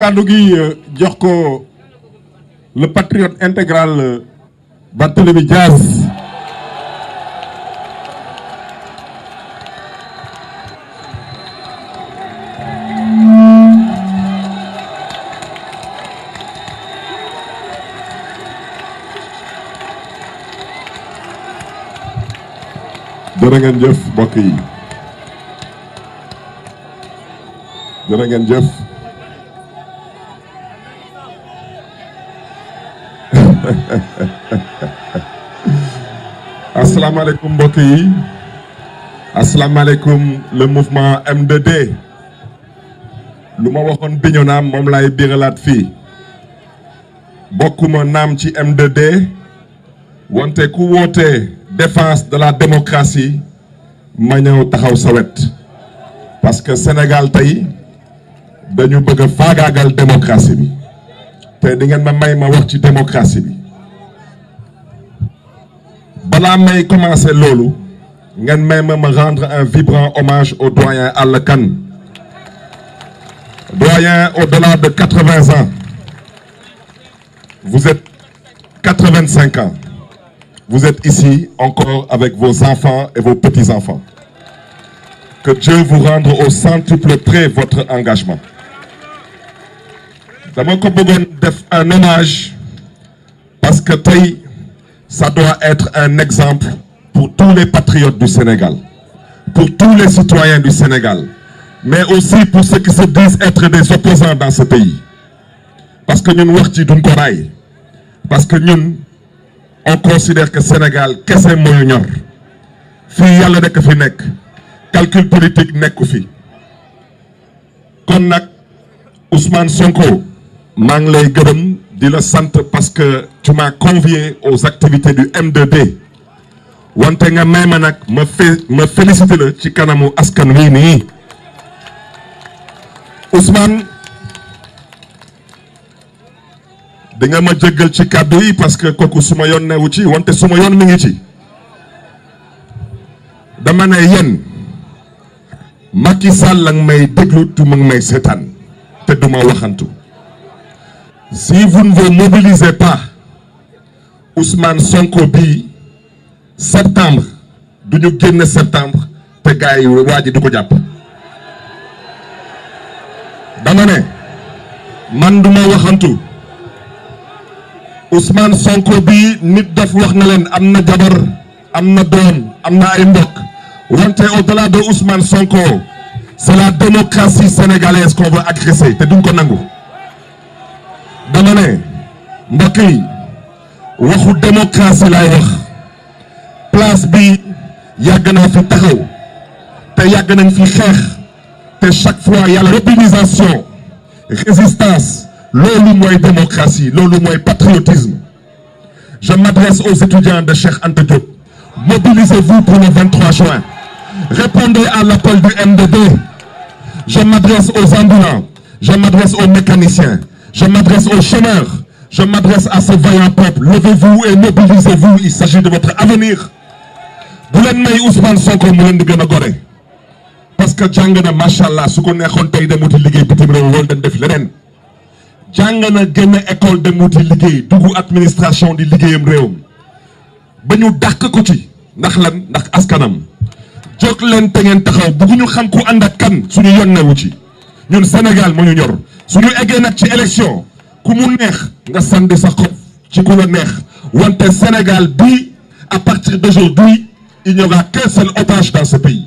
kàddu gi jox ko le patriote intégral Barthélémy Dias. jërë ngeen jëf mbokk yi jërë ngeen jëf. asalaamaaleykum mbokk yi asalaamaaleykum le mouvement M2D lu ma waxoon Bignona moom laay biralaat fii bokkuma naam ci M2D wante ku woote défense de la démocratie ma ñëw taxaw sa wet parce que Sénégal tey dañu bëgg a faagaagal démocratie bi te di ngeen ma may ma wax ci démocratie bi balaa may commencer loolu ngeen may ma rendre un vibrant hommage au doyen Alla Kane doyen au-delà de 80 ans vous êtes 85 ans vous êtes ici encore avec vos enfants et vos petits-enfants que Dieu vous rende au centuple près votre engagement. dama ko bëggoon def un hommage parce que tey ça doit être un exemple pour tous les patriotes du Sénégal, pour tous les citoyens du Sénégal, mais aussi pour ceux qui se disent être des opposants dans ce pays. Parce que ñun wax ci duñ ko raay parce que ñun on considère que Sénégal kese mooy ñor fii yàlla nekk fi nekk calcul politique nekku fi kon nag Ousmane Sonko maa ngi lay gërëm di la sant parce que tu m'as convié aux activités du M2D wante nga may ma nag ma félicité la ci kanamu askan wi nii Ousmane di nga ma jéggal ci kàddu yi parce que kooku suma yoon newu ci wante suma yoon mi ngi ci dama ne yéen Macky Sall la may déglu tu ma may seetaan te duma waxantu si vous ne vous mobilisez pas Ousmane Sonko bi septembre du ñu génn septembre te gars yi waa ji du ko jàpp dama ne man duma waxantu Ousmane Sonko bi nit daf wax na leen am na jabar am na doom am na ay mbokk wante au-delà de Ousmane Sonko c'est la démocratie sénégalaise qu'on veut agresser te duñ ko nangu dama ne mbokk yi waxu démocratie laay wax place bi yàgg naa fi taxaw te yàgg nañ fi xeex te chaque fois yàlla mobilisation résistance loolu mooy démocratie loolu mooy patriotisme je m'adresse aux étudiants de Cheikh Anta Diop mobilisez-vous pour le 23 juin répondez à l'appel du M2D je m'adresse aux ambulants je m'adresse aux mécaniciens je m'adresse aux chômeurs je m'adresse à ce vaillant peuple levez-vous et mobilisez-vous il s'agit de votre avenir bu leen may Ousmane Sonko mu leen di gën a gore parce que jàng na macha allah su ko neexoon tey dem wuti liggéey bitim réew loolu dañ def leneen jàng na génn école dem wuti liggéey dugg administration di liggéeyam réewam ba ñu dàq ko ci ndax lan ndax askanam jóg leen te ngeen taxaw bëgguñu xam ku ànd ak kan suñu yonnewu ci ñun Sénégal moo ñu ñor suñu eggee nag ci élection ku mu neex nga sandi sa xob ci ku la neex wante Sénégal bi à partir d'aujourd'hui il n'y aura qu'un seul otage dans ce pays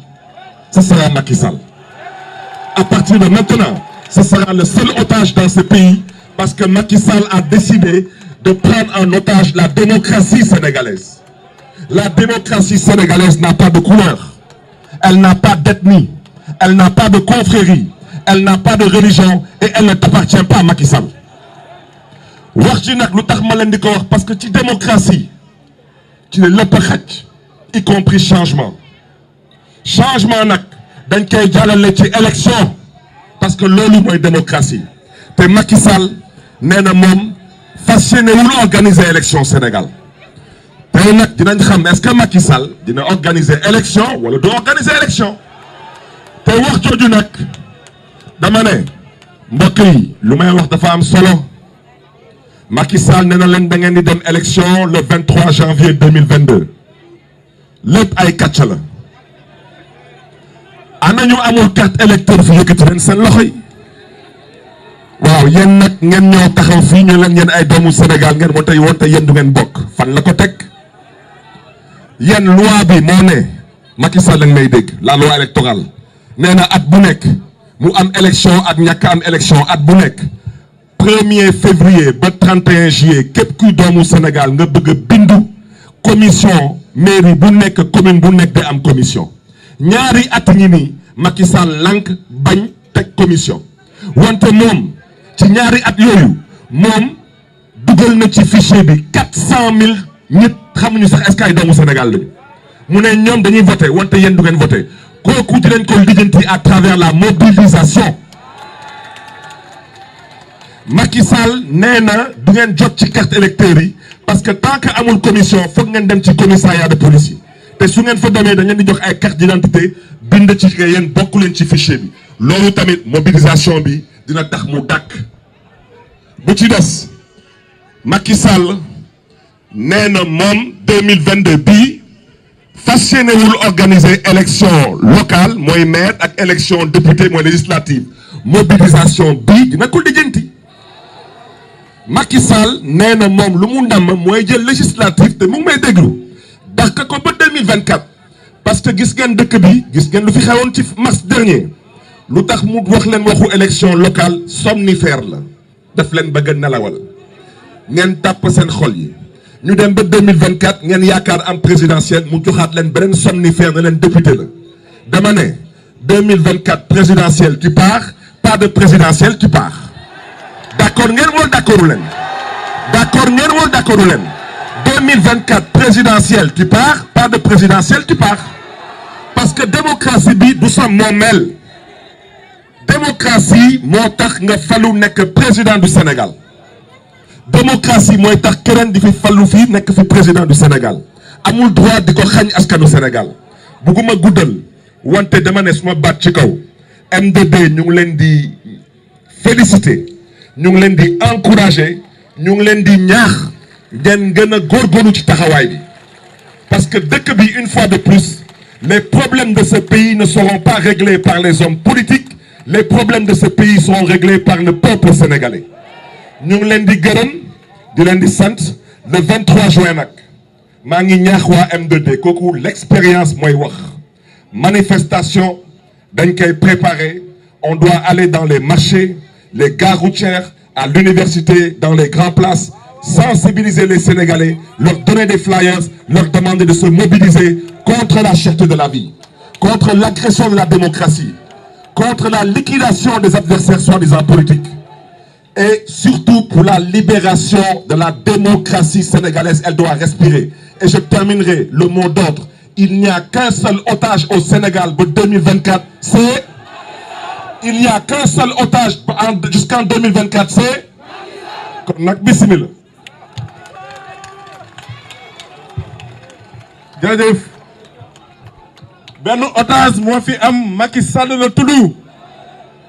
ce sera Macky Sall à partir de maintenant ce sera le seul otage dans ce pays parce que Macky Sall a décidé de prendre en otage la démocratie sénégalaise. La démocratie sénégalaise n'a pas de couleur, elle n'a pas d'ethnie, elle n'a pas de confrérie, elle n'a pas de religion et elle ne t'appartient pas Macky Sall. wax ji nag lu tax ma leen di ko wax parce que ci démocratie ci lépp xaj y compris changement nag dañ koy jàllale ci élection parce que loolu mooy démocratie te Macky Sall nee na moom fas yéene wul organiser élection Sénégal tey nag dinañ xam est-ce que Macky Sall dina organiser élection wala du organiser élection te wax jooju nag dama ne mbokk yi lu may wax dafa am solo Macky Sall nee na leen da ngeen di dem élection le 23 janvier 2022 lépp ay kàcc la ana ñu amul carte électeur fi yëkkati leen seen loxo yi waaw yéen nag ngeen ñëw taxaw fii ñu leen yéen ay doomu Sénégal ngeen moo tey woote yéen du ngeen bokk fan la ko teg yéen loi bi moo ne Macky Sall lañ may dégg la loi électorale nee na at bu nekk mu am élection ak ñàkk am élection at bu nekk 1er février ba 31 juillet képp kuy doomu Sénégal nga bëgg a bindu commission mairie bu nekk commune bu nekk day am commission ñaari at ñi nii Macky Sall lank bañ teg commission wante moom ci ñaari at yooyu moom dugal na ci fichier bi 400 000 nit xamuñu sax est-ce que ay doomu Sénégal lañu mu ne ñoom dañuy voté wante yéen du ngeen voté kooku di leen ko lijjanti à travers la mobilisation Macky Sall nee na du ngeen jot ci carte électeur yi parce que tant que amul commission foog ngeen dem ci commissariat de police yi te su ngeen fa demee da ngeen di jox ay carte d'identité bind ci yéen bokku leen ci fichier bi loolu tamit mobilisation bi dina tax mu dàkk bu ci des Macky Sall nee na moom 2022 bii fas yéenewul organiser élection locale mooy maire ak élection député mooy législative mobilisation bii dina ko lijjanti Macky Sall nee na moom lu mu ndam mooy jël législative te mu ngi may déglu dàq ko ba 2024 parce que gis ngeen dëkk bi gis ngeen lu fi xewoon ci mars dernier lu tax mu wax leen waxu élection locale somnifère la daf leen bëgg a nelawal ngeen tàpp seen xol yi ñu dem ba 2024 ngeen yaakaar am présidentielle mu joxaat leen beneen somnifère na leen député la dama ne 2024 présidentielle tu pars pas de présidentielle tu pars d'accord ngeen wala d'accordu leen d'accord ngeen wala d'accordu leen 2024 présidentielle tu pars pas de présidentielle tu pars parce que démocratie bi du sa moomeel démocratie moo tax nga falu nekk président du Sénégal démocratie mooy tax keneen di fi falu fii nekk fi président du Sénégal amul droit di ko xañ askanu Sénégal bugguma guddal wante dama ne suma baat ci kaw M2D ñu ngi leen di féliciter ñu ngi leen di encourager ñu ngi leen di ñaax ngeen gën a góorgóorlu ci taxawaay bi parce que dëkk bi une fois de plus les problèmes de ce pays ne seront pas réglés par les hommes politiques les problèmes de ce pays seront réglés par le peuple sénégalais ñu ngi leen di gërëm di leen di sant le 23 juin nag maa ngi ñaax waa M2D kooku l'expérience mooy wax manifestation dañ koy préparer on doit aller dans les marchés les gares routières à l'université dans les grandes places sensibiliser les Sénégalais leur donner des flyers leur demander de se mobiliser contre la cherté de la vie contre l'agression de la démocratie contre la liquidation des adversaires soi-disant politiques et surtout pour la libération de la démocratie sénégalaise. Elle doit respirer. Et je terminerai le mot d'ordre. Il n'y a qu'un seul otage au Sénégal pour 2024, c'est... Il n'y a qu'un seul otage jusqu'en 2024, c'est... kon nag bismillah. jërëjëf benn otage moo fi am Macky Sall la tudd